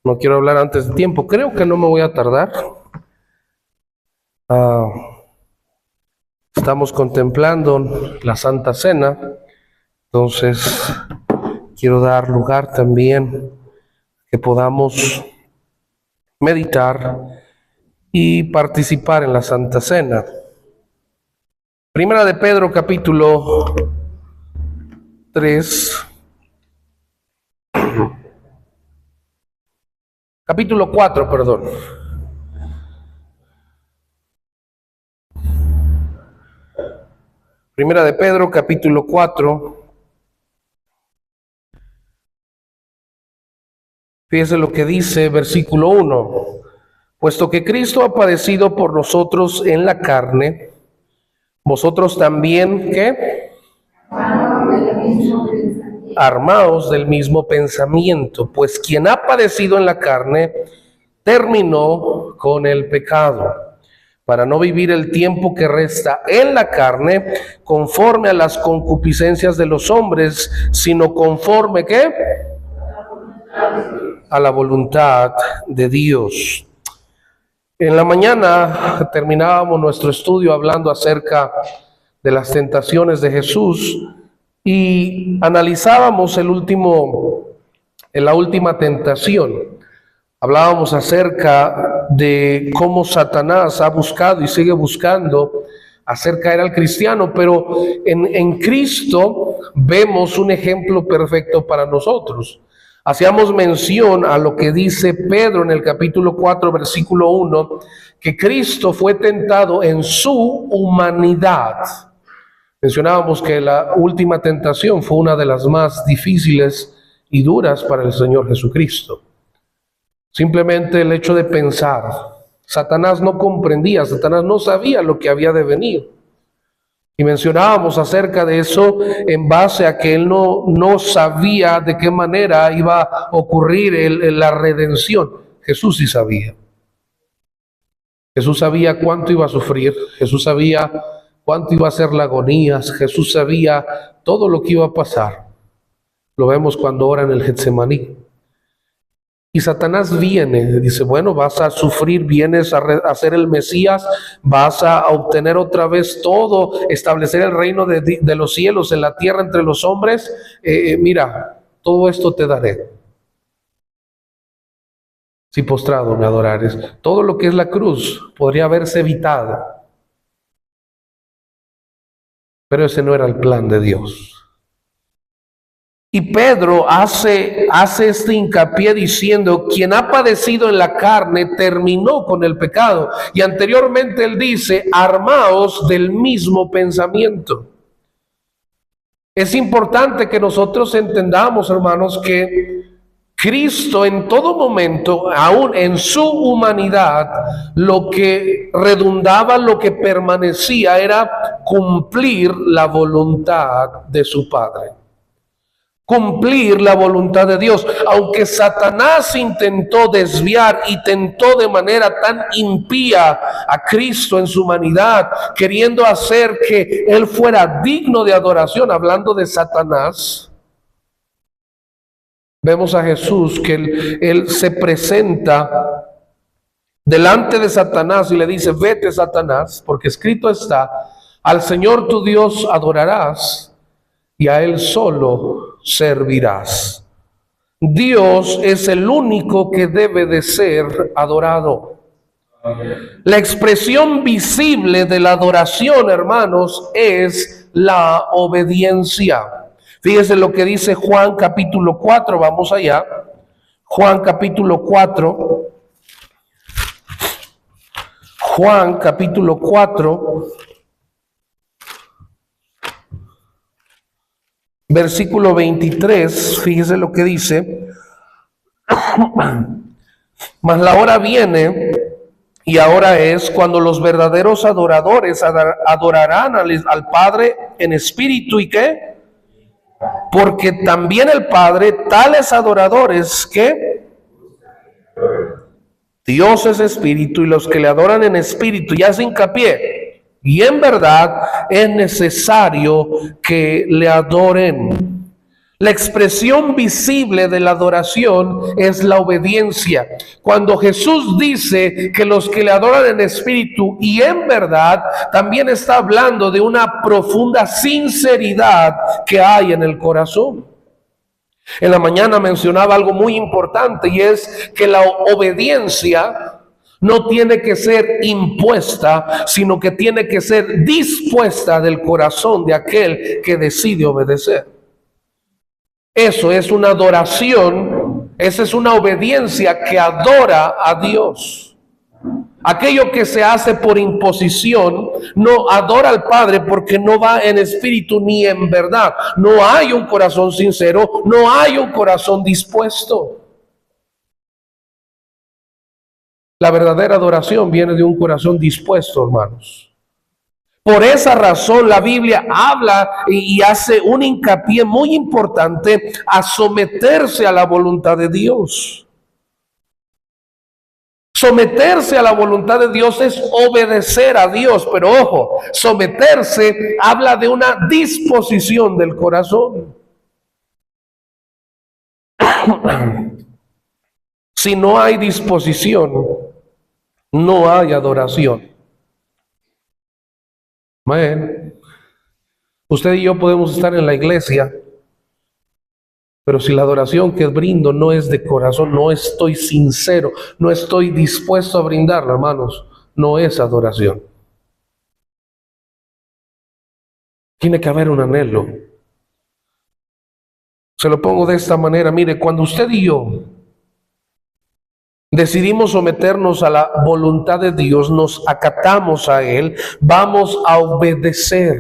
No quiero hablar antes de tiempo. Creo que no me voy a tardar. Estamos contemplando la Santa Cena. Entonces, quiero dar lugar también que podamos meditar y participar en la Santa Cena. Primera de Pedro, capítulo 3. Capítulo 4, perdón. Primera de Pedro, capítulo 4. Fíjese lo que dice versículo 1. Puesto que Cristo ha padecido por nosotros en la carne, vosotros también, ¿qué? Armaos del mismo pensamiento, pues quien ha padecido en la carne, terminó con el pecado, para no vivir el tiempo que resta en la carne, conforme a las concupiscencias de los hombres, sino conforme, ¿qué? A la voluntad de Dios. En la mañana terminábamos nuestro estudio hablando acerca de las tentaciones de Jesús y analizábamos la última tentación. Hablábamos acerca de cómo Satanás ha buscado y sigue buscando hacer caer al cristiano, pero en Cristo vemos un ejemplo perfecto para nosotros. Hacíamos mención a lo que dice Pedro en el capítulo 4, versículo 1, que Cristo fue tentado en su humanidad. Mencionábamos que la última tentación fue una de las más difíciles y duras para el Señor Jesucristo. Simplemente el hecho de pensar, Satanás no comprendía, Satanás no sabía lo que había de venir. Y mencionábamos acerca de eso en base a que él no sabía de qué manera iba a ocurrir la redención. Jesús sí sabía. Jesús sabía cuánto iba a sufrir, Jesús sabía cuánto iba a ser la agonía, Jesús sabía todo lo que iba a pasar. Lo vemos cuando ora en el Getsemaní. Y Satanás viene, dice, bueno, vas a sufrir, vienes a ser el Mesías, vas a obtener otra vez todo, establecer el reino de los cielos en la tierra entre los hombres. Mira, todo esto te daré. Si postrado me adorares. Todo lo que es la cruz podría haberse evitado. Pero ese no era el plan de Dios. Y Pedro hace este hincapié diciendo, quien ha padecido en la carne terminó con el pecado. Y anteriormente él dice, armaos del mismo pensamiento. Es importante que nosotros entendamos, hermanos, que Cristo en todo momento, aún en su humanidad, lo que redundaba, lo que permanecía era cumplir la voluntad de su Padre. Cumplir la voluntad de Dios. Aunque Satanás intentó desviar y tentó de manera tan impía a Cristo en su humanidad, queriendo hacer que Él fuera digno de adoración, hablando de Satanás, vemos a Jesús que él se presenta delante de Satanás y le dice, vete Satanás, porque escrito está, al Señor tu Dios adorarás y a Él solo servirás. Dios es el único que debe de ser adorado. La expresión visible de la adoración, hermanos, es la obediencia. Fíjese lo que dice Juan capítulo 4, vamos allá. Juan capítulo 4. Juan capítulo 4. Versículo 23, fíjese lo que dice. Mas la hora viene, y ahora es, cuando los verdaderos adoradores adorarán al Padre en espíritu y ¿qué? Porque también el Padre, tales adoradores que Dios es espíritu, y los que le adoran en espíritu, y hace hincapié, y en verdad es necesario que le adoren. La expresión visible de la adoración es la obediencia. Cuando Jesús dice que los que le adoran en espíritu y en verdad, también está hablando de una profunda sinceridad que hay en el corazón. En la mañana mencionaba algo muy importante, y es que la obediencia no tiene que ser impuesta, sino que tiene que ser dispuesta del corazón de aquel que decide obedecer. Eso es una adoración, esa es una obediencia que adora a Dios. Aquello que se hace por imposición no adora al Padre, porque no va en espíritu ni en verdad. No hay un corazón sincero, no hay un corazón dispuesto. La verdadera adoración viene de un corazón dispuesto, hermanos. Por esa razón la Biblia habla y hace un hincapié muy importante a someterse a la voluntad de Dios. Someterse a la voluntad de Dios es obedecer a Dios, pero ojo, someterse habla de una disposición del corazón. Si no hay disposición, no hay adoración. Amén. Usted y yo podemos estar en la iglesia, pero si la adoración que brindo no es de corazón, no estoy sincero, no estoy dispuesto a brindarla, hermanos, no es adoración. Tiene que haber un anhelo. Se lo pongo de esta manera, mire, cuando usted y yo decidimos someternos a la voluntad de Dios, nos acatamos a Él, vamos a obedecer.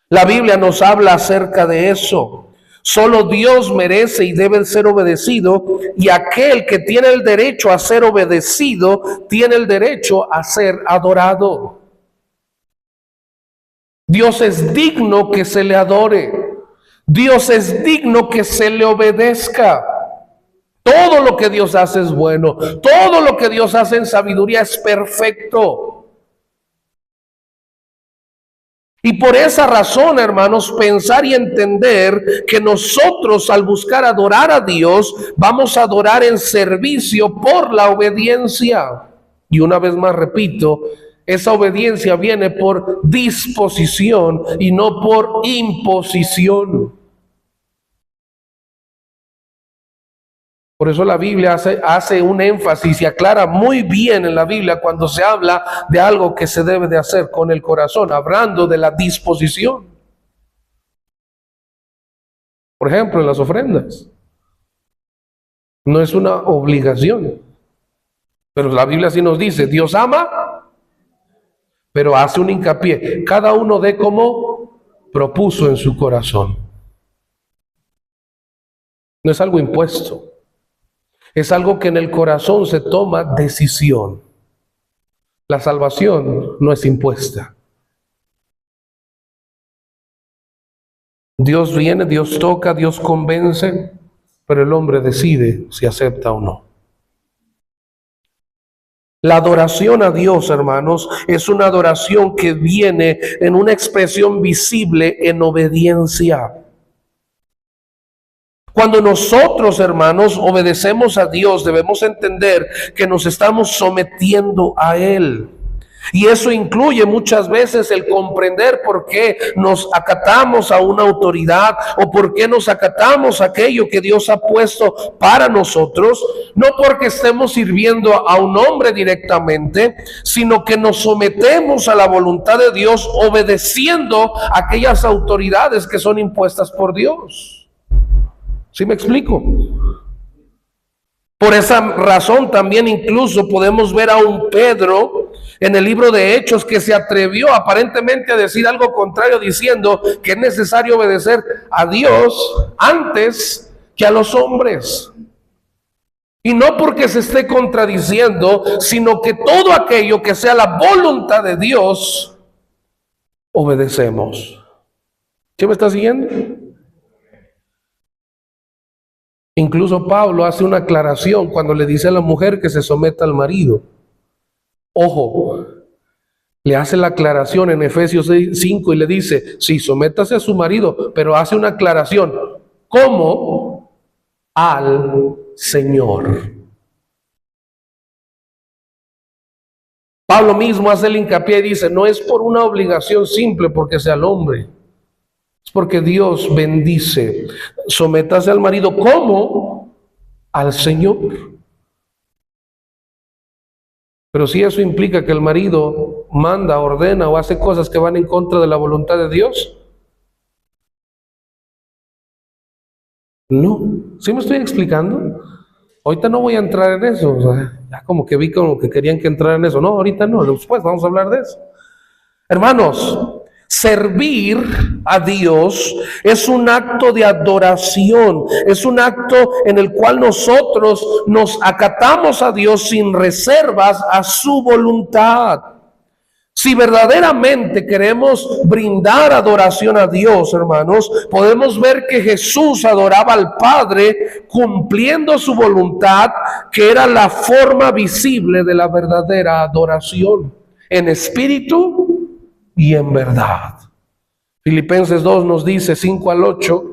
La Biblia nos habla acerca de eso. Solo Dios merece y debe ser obedecido, y aquel que tiene el derecho a ser obedecido tiene el derecho a ser adorado. Dios es digno que se le adore. Dios es digno que se le obedezca. Todo lo que Dios hace es bueno. Todo lo que Dios hace en sabiduría es perfecto. Y por esa razón, hermanos, pensar y entender que nosotros, al buscar adorar a Dios, vamos a adorar en servicio por la obediencia. Y una vez más repito, esa obediencia viene por disposición y no por imposición. Por eso la Biblia hace un énfasis y aclara muy bien en la Biblia cuando se habla de algo que se debe de hacer con el corazón, hablando de la disposición. Por ejemplo, en las ofrendas. No es una obligación, pero la Biblia sí nos dice, Dios ama, pero hace un hincapié. Cada uno dé como propuso en su corazón. No es algo impuesto. Es algo que en el corazón se toma decisión. La salvación no es impuesta. Dios viene, Dios toca, Dios convence, pero el hombre decide si acepta o no. La adoración a Dios, hermanos, es una adoración que viene en una expresión visible en obediencia. Cuando nosotros, hermanos, obedecemos a Dios, debemos entender que nos estamos sometiendo a Él. Y eso incluye muchas veces el comprender por qué nos acatamos a una autoridad o por qué nos acatamos a aquello que Dios ha puesto para nosotros, no porque estemos sirviendo a un hombre directamente, sino que nos sometemos a la voluntad de Dios obedeciendo a aquellas autoridades que son impuestas por Dios. ¿Sí me explico? Por esa razón también incluso podemos ver a un Pedro en el libro de Hechos que se atrevió aparentemente a decir algo contrario, diciendo que es necesario obedecer a Dios antes que a los hombres. Y no porque se esté contradiciendo, sino que todo aquello que sea la voluntad de Dios, obedecemos. ¿Sí me está siguiendo? Incluso Pablo hace una aclaración cuando le dice a la mujer que se someta al marido. Ojo, le hace la aclaración en Efesios 5 y le dice, sí, sométase a su marido, pero hace una aclaración. como al Señor. Pablo mismo hace el hincapié y dice, no es por una obligación simple porque sea el hombre, es porque Dios bendice. Sométase al marido como al Señor. Pero si eso implica que el marido manda, ordena o hace cosas que van en contra de la voluntad de Dios, no. ¿Sí me estoy explicando? Ahorita no voy a entrar en eso. O sea, ya como que vi como que querían que entrara en eso. No, ahorita no, después vamos a hablar de eso. Hermanos, servir a Dios es un acto de adoración, es un acto en el cual nosotros nos acatamos a Dios sin reservas a su voluntad. Si verdaderamente queremos brindar adoración a Dios, hermanos, podemos ver que Jesús adoraba al Padre cumpliendo su voluntad, que era la forma visible de la verdadera adoración, en espíritu y en verdad. Filipenses 2 nos dice, 5 al 8,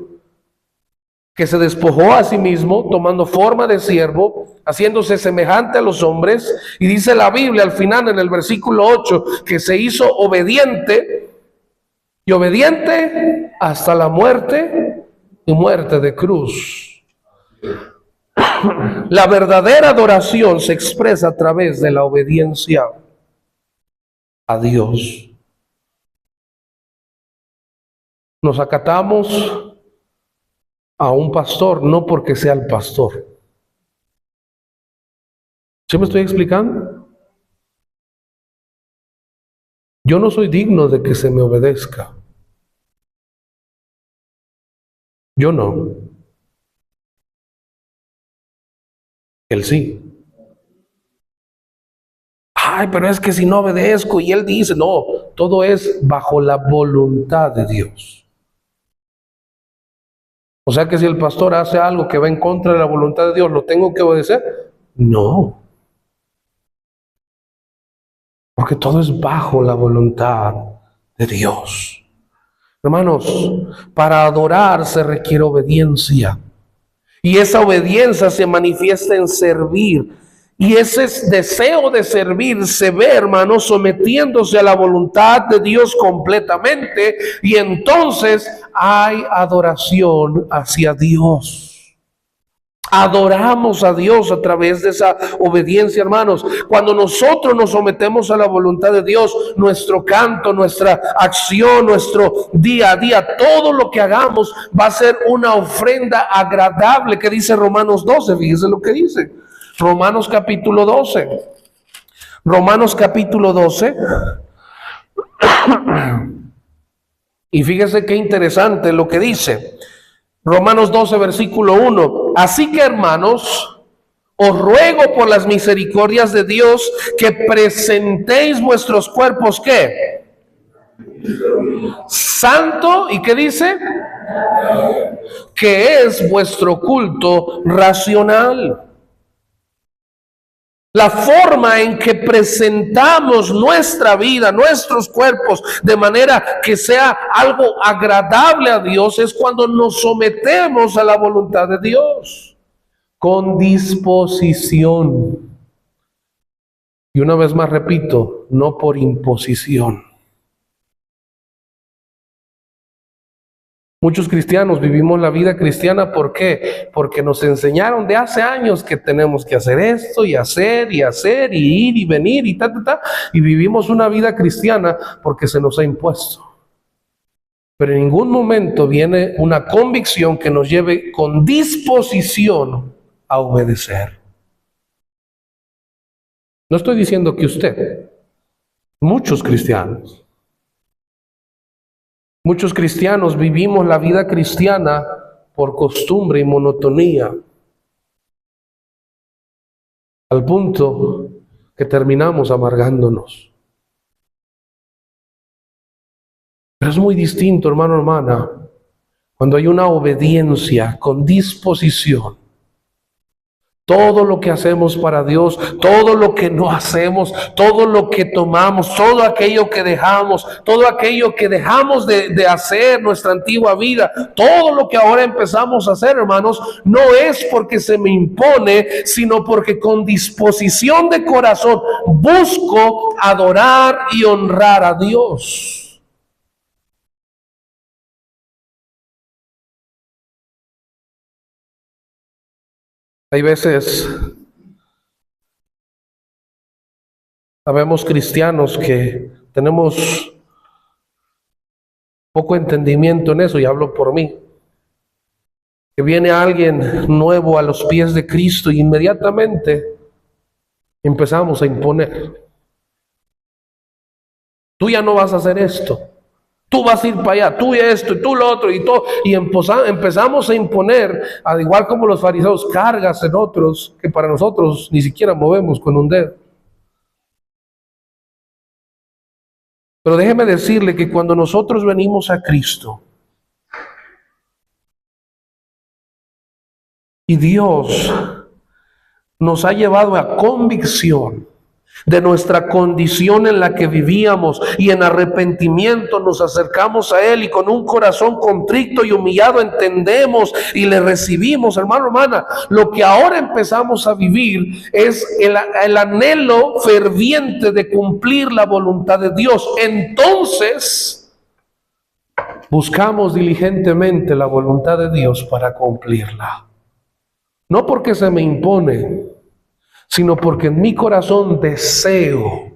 que se despojó a sí mismo, tomando forma de siervo, haciéndose semejante a los hombres, y dice la Biblia al final en el versículo 8, que se hizo obediente, y obediente hasta la muerte, y muerte de cruz. La verdadera adoración se expresa a través de la obediencia a Dios. Nos acatamos a un pastor no porque sea el pastor. ¿Sí me estoy explicando? Yo no soy digno de que se me obedezca. Yo no. Él sí. Ay, pero es que si no obedezco, y él dice, no, todo es bajo la voluntad de Dios. O sea que si el pastor hace algo que va en contra de la voluntad de Dios, ¿lo tengo que obedecer? No. Porque todo es bajo la voluntad de Dios. Hermanos, para adorar se requiere obediencia. Y esa obediencia se manifiesta en servir. Y ese deseo de servir se ve, hermanos, sometiéndose a la voluntad de Dios completamente. Y entonces hay adoración hacia Dios. Adoramos a Dios a través de esa obediencia, hermanos. Cuando nosotros nos sometemos a la voluntad de Dios, nuestro canto, nuestra acción, nuestro día a día, todo lo que hagamos va a ser una ofrenda agradable, que dice Romanos 12. Fíjese lo que dice Romanos capítulo 12. Romanos capítulo 12. Y fíjese qué interesante lo que dice Romanos 12, versículo 1. Así que, hermanos, os ruego por las misericordias de Dios que presentéis vuestros cuerpos, ¿qué? Santo, ¿y qué dice? Que es vuestro culto racional. La forma en que presentamos nuestra vida, nuestros cuerpos, de manera que sea algo agradable a Dios, es cuando nos sometemos a la voluntad de Dios, con disposición. Y una vez más repito, no por imposición. Muchos cristianos vivimos la vida cristiana, ¿por qué? Porque nos enseñaron de hace años que tenemos que hacer esto y hacer y hacer y ir y venir y y vivimos una vida cristiana porque se nos ha impuesto. Pero en ningún momento viene una convicción que nos lleve con disposición a obedecer. No estoy diciendo que usted, muchos cristianos vivimos la vida cristiana por costumbre y monotonía, al punto que terminamos amargándonos. Pero es muy distinto, hermano, hermana, cuando hay una obediencia con disposición. Todo lo que hacemos para Dios, todo lo que no hacemos, todo lo que tomamos, todo aquello que dejamos, todo aquello que dejamos de hacer, nuestra antigua vida, todo lo que ahora empezamos a hacer, hermanos, no es porque se me impone, sino porque con disposición de corazón busco adorar y honrar a Dios. Hay veces, sabemos cristianos que tenemos poco entendimiento en eso, y hablo por mí, que viene alguien nuevo a los pies de Cristo y inmediatamente empezamos a imponer. Tú ya no vas a hacer esto, tú vas a ir para allá, tú y esto, y tú lo otro, y todo, y empezamos a imponer, al igual como los fariseos, cargas en otros que para nosotros ni siquiera movemos con un dedo. Pero déjeme decirle que cuando nosotros venimos a Cristo y Dios nos ha llevado a convicción de nuestra condición en la que vivíamos, y en arrepentimiento nos acercamos a Él, y con un corazón contrito y humillado entendemos y le recibimos, hermano, hermana, lo que ahora empezamos a vivir es el anhelo ferviente de cumplir la voluntad de Dios. Entonces buscamos diligentemente la voluntad de Dios para cumplirla, no porque se me impone, sino porque en mi corazón deseo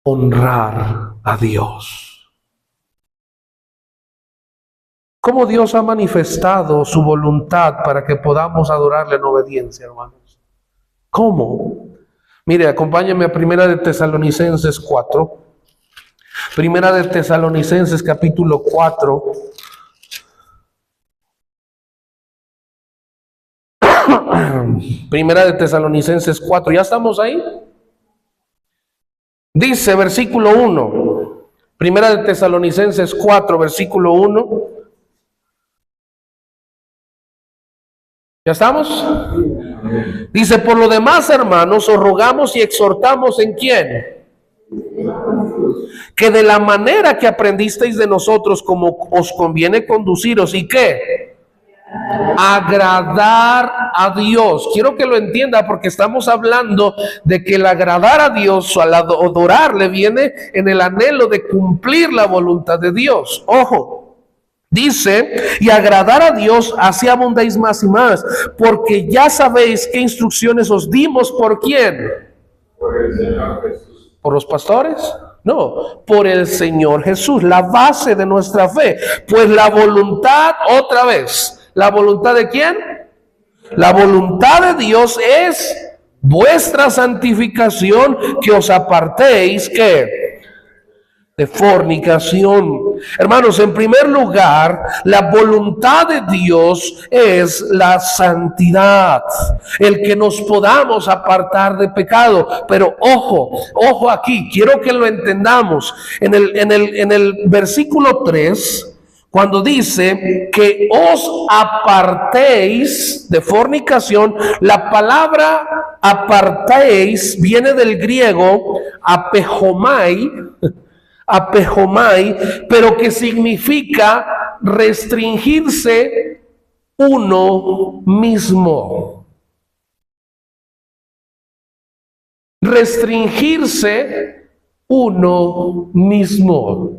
honrar a Dios. ¿Cómo Dios ha manifestado su voluntad para que podamos adorarle en obediencia, hermanos? ¿Cómo? Mire, acompáñenme a Primera de Tesalonicenses 4. Primera de Tesalonicenses capítulo 4. Primera de Tesalonicenses 4, ¿ya estamos ahí? Dice versículo 1, Primera de Tesalonicenses 4, versículo 1. ¿Ya estamos? Dice: por lo demás, hermanos, os rogamos y exhortamos, ¿en quién? Que de la manera que aprendisteis de nosotros, como os conviene conduciros, ¿y qué? Agradar a Dios. Quiero que lo entienda, porque estamos hablando de que el agradar a Dios o al adorarle viene en el anhelo de cumplir la voluntad de Dios. Ojo, dice: y agradar a Dios, así abundéis más y más, porque ya sabéis qué instrucciones os dimos. ¿Por quién? Por el Señor Jesús. ¿Por los pastores? No, por el Señor Jesús, la base de nuestra fe. Pues la voluntad, otra vez, ¿la voluntad de quién? La voluntad de Dios es vuestra santificación, que os apartéis, ¿qué? De fornicación. Hermanos, en primer lugar, la voluntad de Dios es la santidad, el que nos podamos apartar de pecado. Pero ojo aquí, quiero que lo entendamos. En el versículo 3, cuando dice que os apartéis de fornicación, la palabra apartéis viene del griego apejomai, pero que significa restringirse uno mismo. Restringirse uno mismo.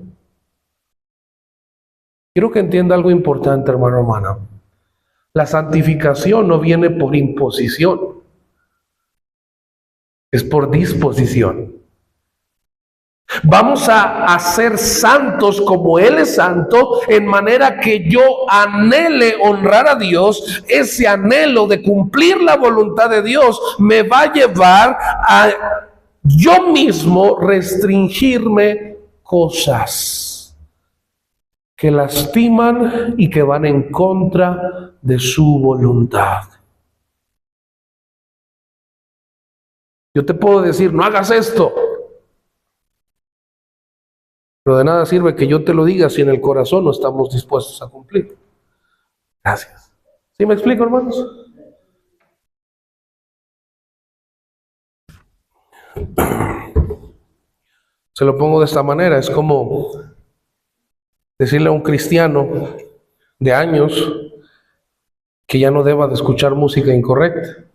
Quiero que entienda algo importante, hermano, hermana. La santificación no viene por imposición, es por disposición. Vamos a ser santos como Él es santo, en manera que yo anhele honrar a Dios. Ese anhelo de cumplir la voluntad de Dios me va a llevar a yo mismo restringirme cosas que lastiman y que van en contra de su voluntad. Yo te puedo decir: no hagas esto. Pero de nada sirve que yo te lo diga si en el corazón no estamos dispuestos a cumplir. Gracias. ¿Sí me explico, hermanos? Se lo pongo de esta manera, es como decirle a un cristiano de años que ya no deba de escuchar música incorrecta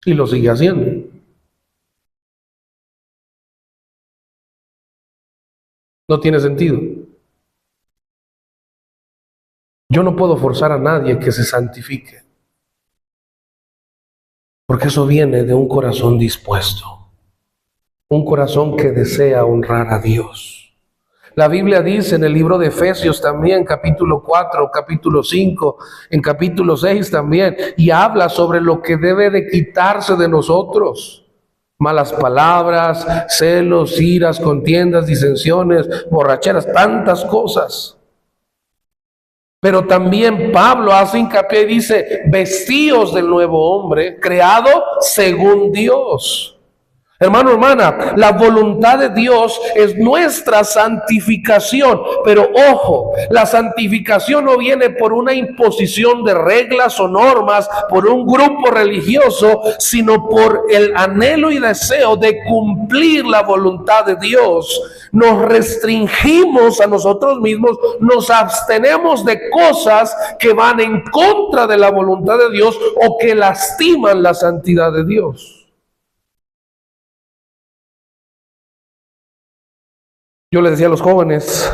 y lo sigue haciendo. No tiene sentido. Yo no puedo forzar a nadie que se santifique, porque eso viene de un corazón dispuesto, un corazón que desea honrar a Dios. La Biblia dice en el libro de Efesios también, capítulo 4, capítulo 5, en capítulo 6 también, y habla sobre lo que debe de quitarse de nosotros: malas palabras, celos, iras, contiendas, disensiones, borracheras, tantas cosas. Pero también Pablo hace hincapié y dice: vestíos del nuevo hombre, creado según Dios. Hermano, hermana, la voluntad de Dios es nuestra santificación. Pero ojo, la santificación no viene por una imposición de reglas o normas, por un grupo religioso, sino por el anhelo y deseo de cumplir la voluntad de Dios. Nos restringimos a nosotros mismos, nos abstenemos de cosas que van en contra de la voluntad de Dios o que lastiman la santidad de Dios. Yo les decía a los jóvenes,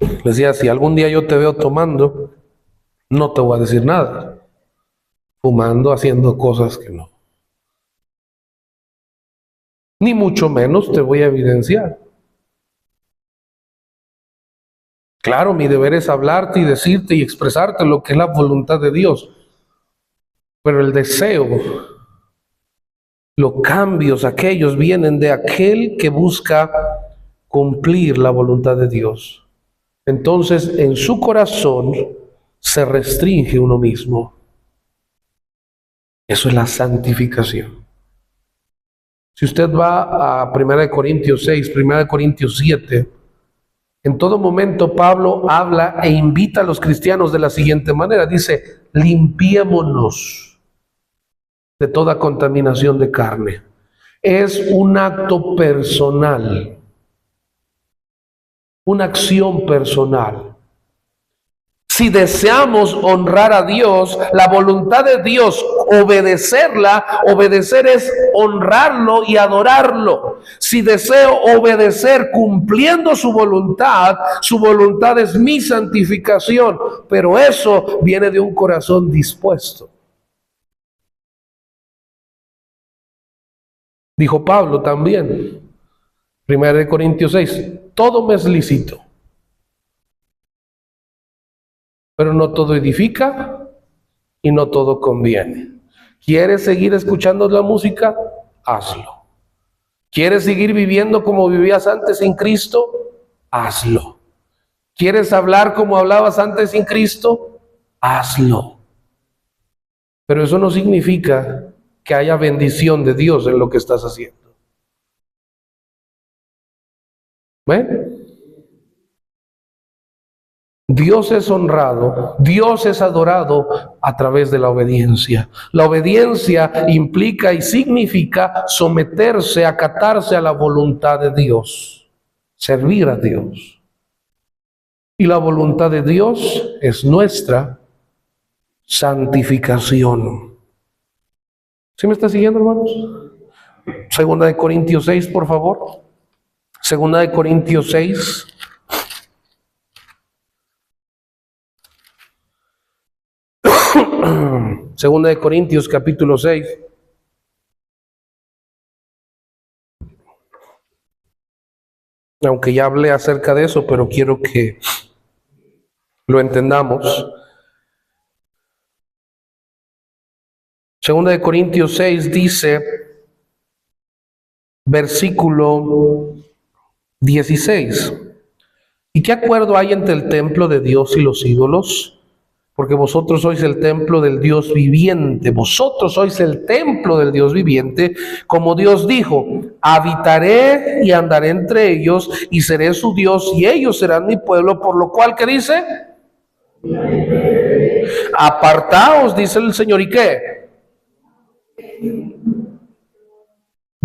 les decía: si algún día yo te veo tomando, no te voy a decir nada, fumando, haciendo cosas que no, ni mucho menos te voy a evidenciar. Claro, mi deber es hablarte y decirte y expresarte lo que es la voluntad de Dios, pero el deseo, los cambios, aquellos vienen de aquel que busca cumplir la voluntad de Dios. Entonces, en su corazón se restringe uno mismo. Eso es la santificación. Si usted va a 1 Corintios 6, 1 Corintios 7, en todo momento Pablo habla e invita a los cristianos de la siguiente manera. Dice: limpiémonos de toda contaminación de carne. Es un acto personal, una acción personal. Si deseamos honrar a Dios, la voluntad de Dios, obedecer es honrarlo y adorarlo. Si deseo obedecer cumpliendo su voluntad es mi santificación, pero eso viene de un corazón dispuesto. Dijo Pablo también, 1 Corintios 6, todo me es lícito, pero no todo edifica y no todo conviene. ¿Quieres seguir escuchando la música? Hazlo. ¿Quieres seguir viviendo como vivías antes sin Cristo? Hazlo. ¿Quieres hablar como hablabas antes sin Cristo? Hazlo. Pero eso no significa que haya bendición de Dios en lo que estás haciendo. ¿Ven? Dios es honrado, Dios es adorado a través de la obediencia. La obediencia implica y significa someterse, acatarse a la voluntad de Dios, servir a Dios. Y la voluntad de Dios es nuestra santificación. ¿Sí me está siguiendo, hermanos? Segunda de Corintios 6, por favor. Segunda de Corintios 6. Segunda de Corintios, capítulo 6. Aunque ya hablé acerca de eso, pero quiero que lo entendamos. Segunda de Corintios 6 dice, versículo 16: ¿y qué acuerdo hay entre el templo de Dios y los ídolos? Porque vosotros sois el templo del Dios viviente. Vosotros sois el templo del Dios viviente. Como Dios dijo: habitaré y andaré entre ellos, y seré su Dios, y ellos serán mi pueblo. Por lo cual, ¿qué dice? Apartaos, dice el Señor, ¿y qué?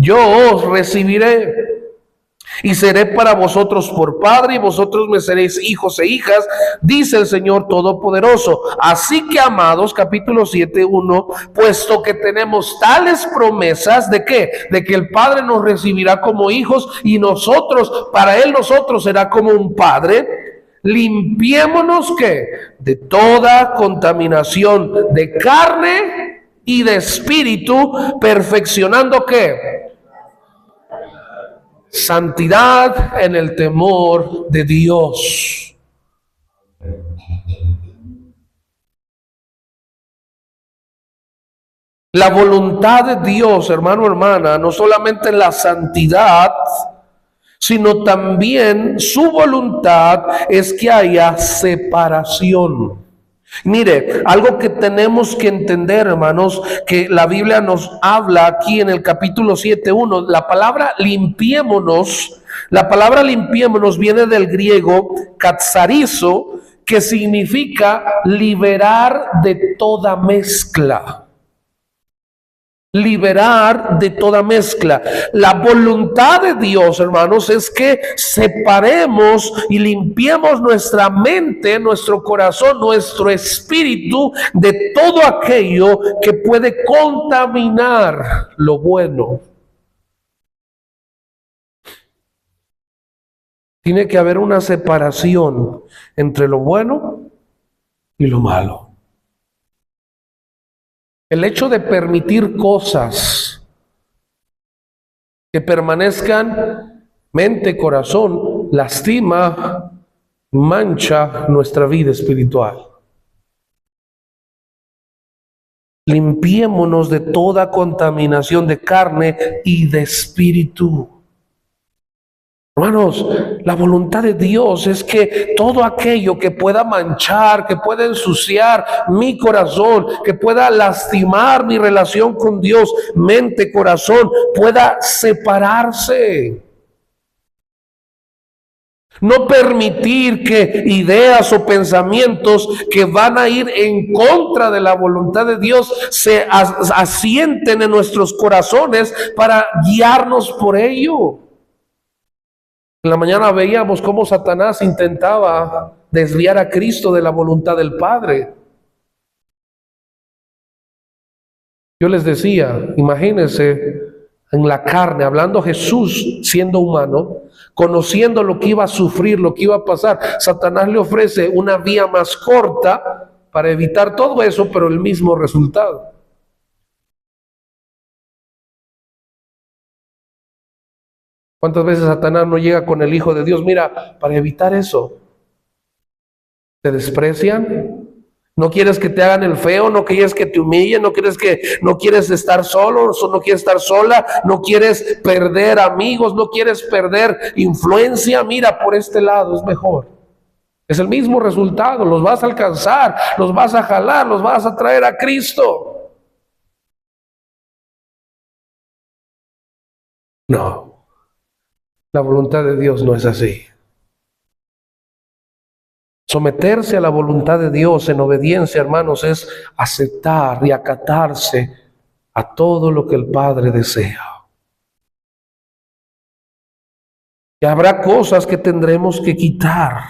Yo os recibiré y seré para vosotros por padre, y vosotros me seréis hijos e hijas, dice el Señor Todopoderoso. Así que, amados, capítulo 7:1, puesto que tenemos tales promesas, ¿de qué? De que el Padre nos recibirá como hijos y nosotros, para Él nosotros será como un Padre. Limpiémonos, ¿qué? De toda contaminación de carne y de espíritu, perfeccionando, ¿qué? Santidad en el temor de Dios. La voluntad de Dios, hermano, hermana, no solamente la santidad, sino también su voluntad es que haya separación. Mire, algo que tenemos que entender, hermanos, que la Biblia nos habla aquí en el capítulo 7:1, la palabra limpiémonos viene del griego katsarizo, que significa liberar de toda mezcla. Liberar de toda mezcla. La voluntad de Dios, hermanos, es que separemos y limpiemos nuestra mente, nuestro corazón, nuestro espíritu de todo aquello que puede contaminar lo bueno. Tiene que haber una separación entre lo bueno y lo malo. El hecho de permitir cosas que permanezcan mente, corazón, lastima, mancha nuestra vida espiritual. Limpiémonos de toda contaminación de carne y de espíritu. Hermanos, la voluntad de Dios es que todo aquello que pueda manchar, que pueda ensuciar mi corazón, que pueda lastimar mi relación con Dios, mente, corazón, pueda separarse. No permitir que ideas o pensamientos que van a ir en contra de la voluntad de Dios se asienten en nuestros corazones para guiarnos por ello. En la mañana veíamos cómo Satanás intentaba desviar a Cristo de la voluntad del Padre. Yo les decía, imagínense en la carne, hablando Jesús siendo humano, conociendo lo que iba a sufrir, lo que iba a pasar. Satanás le ofrece una vía más corta para evitar todo eso, pero el mismo resultado. ¿Cuántas veces Satanás no llega con el Hijo de Dios? Mira, para evitar eso, te desprecian, no quieres que te hagan el feo, no quieres que te humillen, no quieres estar solo, no quieres estar sola, no quieres perder amigos, no quieres perder influencia. Mira, por este lado es mejor. Es el mismo resultado, los vas a alcanzar, los vas a jalar, los vas a traer a Cristo. No. La voluntad de Dios no es así. Someterse a la voluntad de Dios en obediencia, hermanos, es aceptar y acatarse a todo lo que el Padre desea. Y habrá cosas que tendremos que quitar.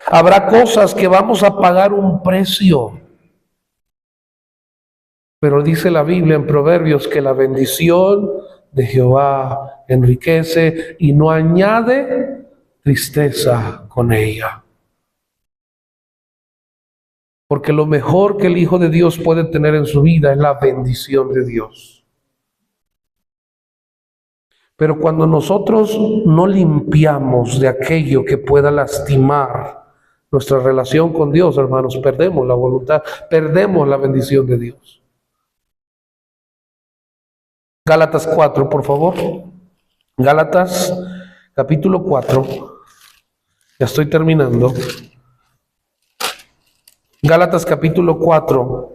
Habrá cosas que vamos a pagar un precio. Pero dice la Biblia en Proverbios que la bendición de Jehová enriquece y no añade tristeza con ella. Porque lo mejor que el Hijo de Dios puede tener en su vida es la bendición de Dios. Pero cuando nosotros no limpiamos de aquello que pueda lastimar nuestra relación con Dios, hermanos, perdemos la voluntad, perdemos la bendición de Dios. Gálatas 4, por favor. Gálatas, capítulo 4. Ya estoy terminando. Gálatas, capítulo 4.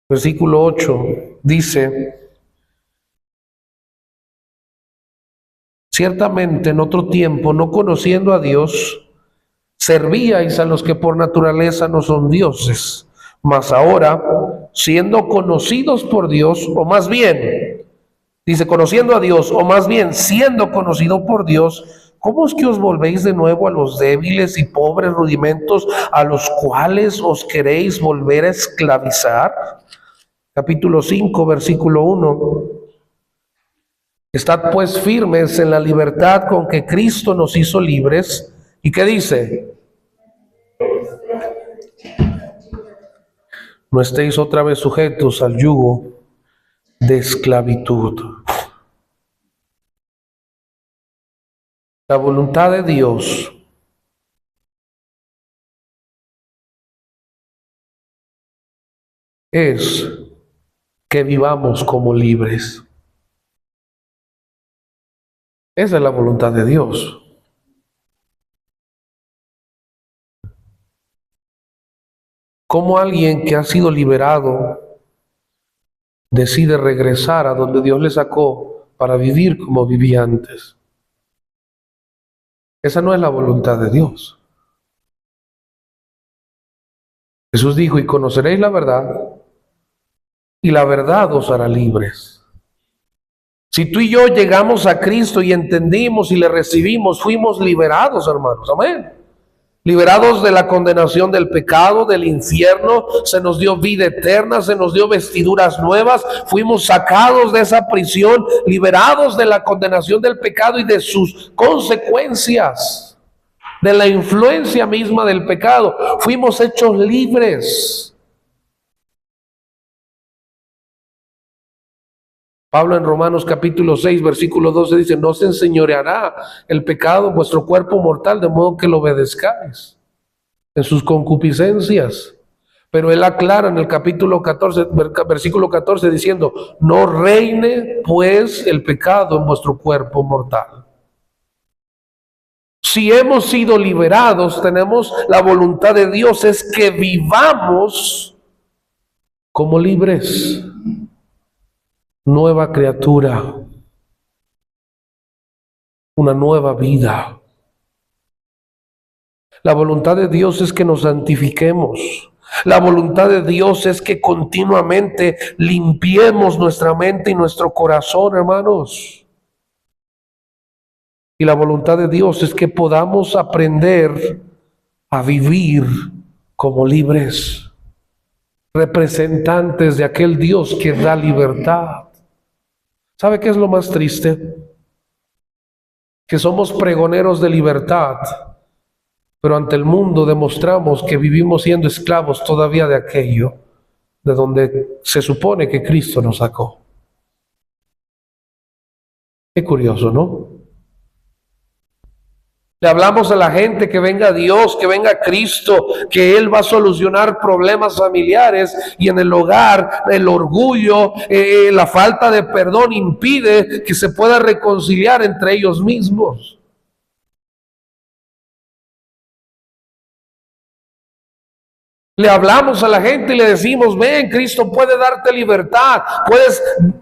Versículo 8. Dice: ciertamente en otro tiempo, no conociendo a Dios, servíais a los que por naturaleza no son dioses. Mas ahora, siendo conocidos por Dios, o más bien, dice conociendo a Dios, o más bien siendo conocido por Dios, ¿cómo es que os volvéis de nuevo a los débiles y pobres rudimentos a los cuales os queréis volver a esclavizar? Capítulo 5, versículo 1. Estad pues firmes en la libertad con que Cristo nos hizo libres. ¿Y qué dice? No estéis otra vez sujetos al yugo de esclavitud. La voluntad de Dios es que vivamos como libres. Esa es la voluntad de Dios. Como alguien que ha sido liberado decide regresar a donde Dios le sacó para vivir como vivía antes. Esa no es la voluntad de Dios. Jesús dijo, y conoceréis la verdad, y la verdad os hará libres. Si tú y yo llegamos a Cristo y entendimos y le recibimos, fuimos liberados, hermanos. Amén. Liberados de la condenación del pecado, del infierno, se nos dio vida eterna, se nos dio vestiduras nuevas, fuimos sacados de esa prisión, liberados de la condenación del pecado y de sus consecuencias, de la influencia misma del pecado. Fuimos hechos libres. Pablo en Romanos capítulo 6, versículo 12 dice, no se enseñoreará el pecado en vuestro cuerpo mortal, de modo que lo obedezcáis en sus concupiscencias. Pero él aclara en el capítulo 14, versículo 14, diciendo, no reine pues el pecado en vuestro cuerpo mortal. Si hemos sido liberados, tenemos la voluntad de Dios, es que vivamos como libres. Nueva criatura, una nueva vida. La voluntad de Dios es que nos santifiquemos. La voluntad de Dios es que continuamente limpiemos nuestra mente y nuestro corazón, hermanos. Y la voluntad de Dios es que podamos aprender a vivir como libres, representantes de aquel Dios que da libertad. ¿Sabe qué es lo más triste? Que somos pregoneros de libertad, pero ante el mundo demostramos que vivimos siendo esclavos todavía de aquello de donde se supone que Cristo nos sacó. Qué curioso, ¿no? Le hablamos a la gente que venga Dios, que venga Cristo, que Él va a solucionar problemas familiares, y en el hogar el orgullo, la falta de perdón impide que se pueda reconciliar entre ellos mismos. Le hablamos a la gente y le decimos, ven, Cristo puede darte libertad,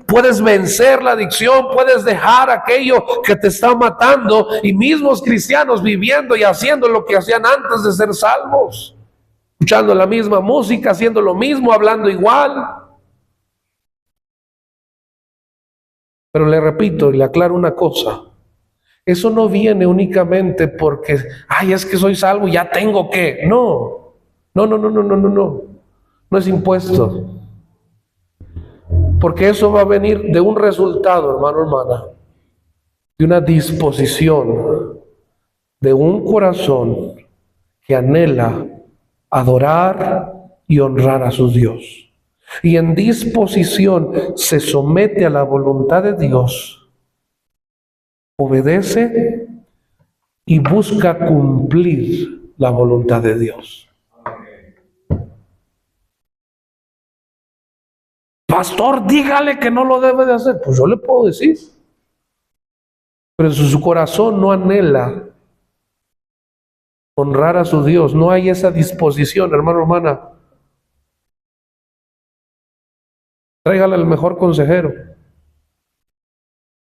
puedes vencer la adicción, puedes dejar aquello que te está matando, y mismos cristianos viviendo y haciendo lo que hacían antes de ser salvos, escuchando la misma música, haciendo lo mismo, hablando igual. Pero le repito y le aclaro una cosa, eso no viene únicamente porque, ay, es que soy salvo, ya tengo que, no. No es impuesto. Porque eso va a venir de un resultado, hermano, hermana, de una disposición, de un corazón que anhela adorar y honrar a su Dios. Y en disposición se somete a la voluntad de Dios, obedece y busca cumplir la voluntad de Dios. Pastor, dígale que no lo debe de hacer. Pues yo le puedo decir. Pero en su corazón no anhela honrar a su Dios. No hay esa disposición, hermano, hermana. Tráigale al mejor consejero,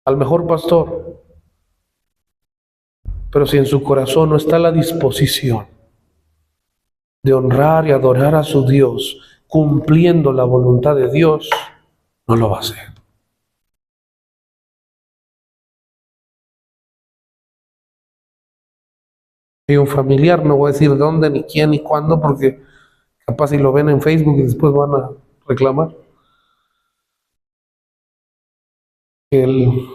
al mejor pastor. Pero si en su corazón no está la disposición de honrar y adorar a su Dios, cumpliendo la voluntad de Dios, no lo va a hacer. Hay un familiar, no voy a decir dónde, ni quién, ni cuándo, porque capaz si lo ven en Facebook y después van a reclamar. El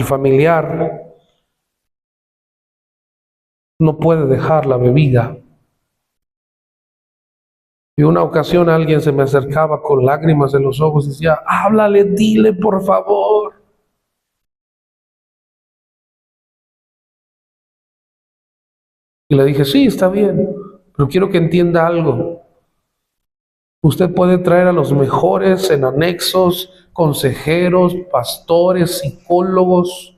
familiar no puede dejar la bebida. Y una ocasión alguien se me acercaba con lágrimas en los ojos y decía, háblale, dile por favor. Y le dije, sí, está bien, pero quiero que entienda algo. Usted puede traer a los mejores en anexos, consejeros, pastores, psicólogos,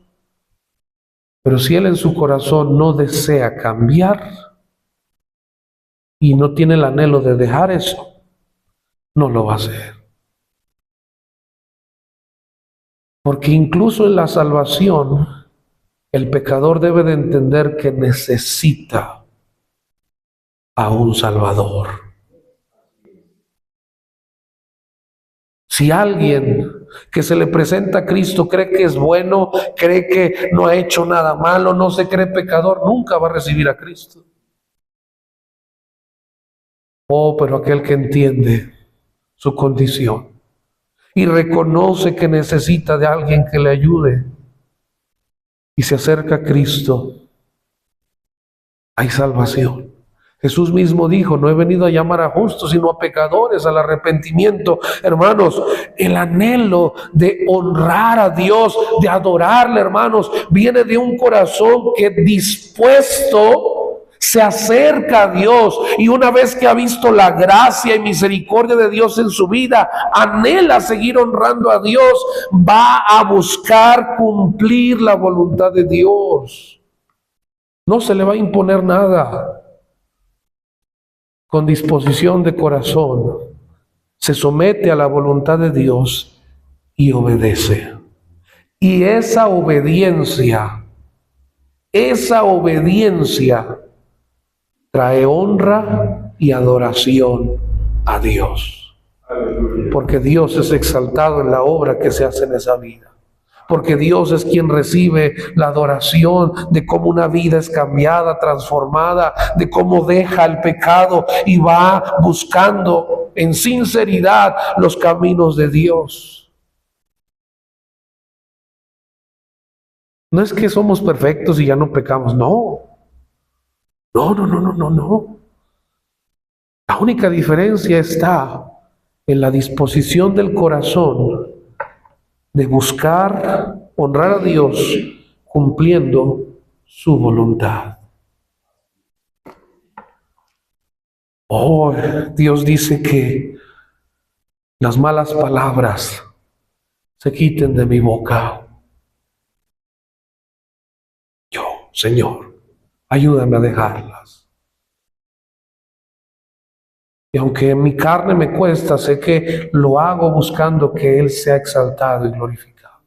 pero si él en su corazón no desea cambiar y no tiene el anhelo de dejar eso, no lo va a hacer. Porque incluso en la salvación, el pecador debe de entender que necesita a un Salvador. Si alguien que se le presenta a Cristo cree que es bueno, cree que no ha hecho nada malo, no se cree pecador, nunca va a recibir a Cristo. Oh, pero aquel que entiende su condición y reconoce que necesita de alguien que le ayude y se acerca a Cristo, hay salvación. Jesús mismo dijo, no he venido a llamar a justos, sino a pecadores, al arrepentimiento. Hermanos, el anhelo de honrar a Dios, de adorarle, hermanos, viene de un corazón que dispuesto se acerca a Dios, y una vez que ha visto la gracia y misericordia de Dios en su vida, anhela seguir honrando a Dios, va a buscar cumplir la voluntad de Dios. No se le va a imponer nada. Con disposición de corazón, se somete a la voluntad de Dios y obedece. Y esa obediencia trae honra y adoración a Dios. Porque Dios es exaltado en la obra que se hace en esa vida. Porque Dios es quien recibe la adoración de cómo una vida es cambiada, transformada, de cómo deja el pecado y va buscando en sinceridad los caminos de Dios. No es que somos perfectos y ya no pecamos, no. No. La única diferencia está en la disposición del corazón de buscar honrar a Dios cumpliendo su voluntad. Oh, Dios dice que las malas palabras se quiten de mi boca. Yo, Señor, ayúdame a dejarlas. Y aunque en mi carne me cuesta, sé que lo hago buscando que Él sea exaltado y glorificado.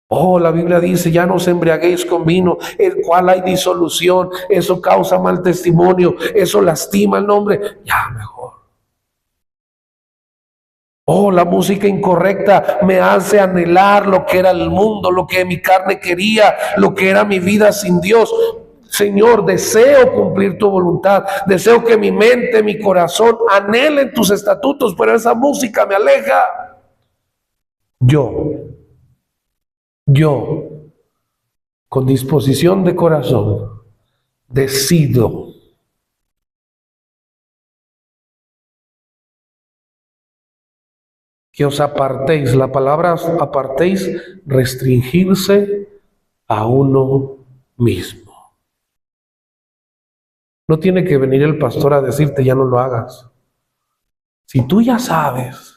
Oh, la Biblia dice, ya no os embriaguéis con vino, el cual hay disolución, eso causa mal testimonio, eso lastima el nombre. Ya mejor. Oh, la música incorrecta me hace anhelar lo que era el mundo, lo que mi carne quería, lo que era mi vida sin Dios. Señor, deseo cumplir tu voluntad, deseo que mi mente, mi corazón anhelen tus estatutos, pero esa música me aleja. Yo, con disposición de corazón, decido que os apartéis. La palabra apartéis, restringirse a uno mismo. No tiene que venir el pastor a decirte ya no lo hagas. Si tú ya sabes,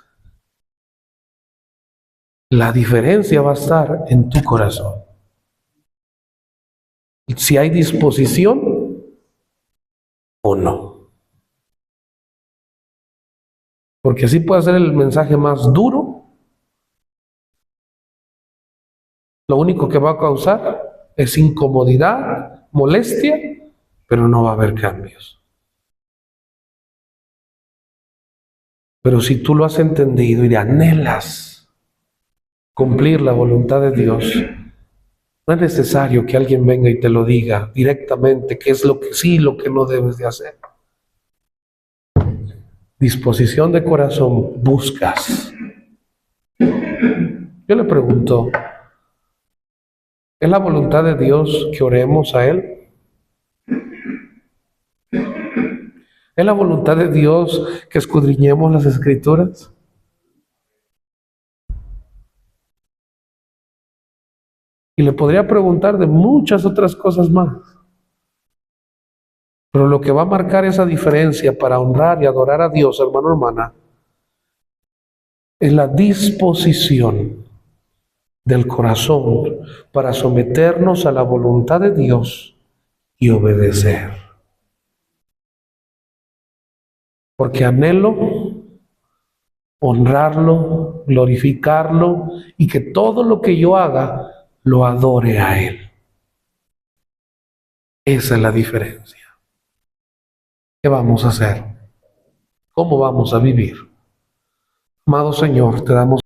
la diferencia va a estar en tu corazón. Si hay disposición o no. Porque así puede ser el mensaje más duro. Lo único que va a causar es incomodidad, molestia, pero no va a haber cambios. Pero si tú lo has entendido y anhelas cumplir la voluntad de Dios, no es necesario que alguien venga y te lo diga directamente qué es lo que sí y lo que no debes de hacer. Disposición de corazón buscas. Yo le pregunto, ¿es la voluntad de Dios que oremos a Él? ¿Es la voluntad de Dios que escudriñemos las Escrituras? Y le podría preguntar de muchas otras cosas más. Pero lo que va a marcar esa diferencia para honrar y adorar a Dios, hermano, hermana, es la disposición del corazón para someternos a la voluntad de Dios y obedecer. Porque anhelo honrarlo, glorificarlo y que todo lo que yo haga lo adore a Él. Esa es la diferencia. ¿Qué vamos a hacer? ¿Cómo vamos a vivir? Amado Señor, te damos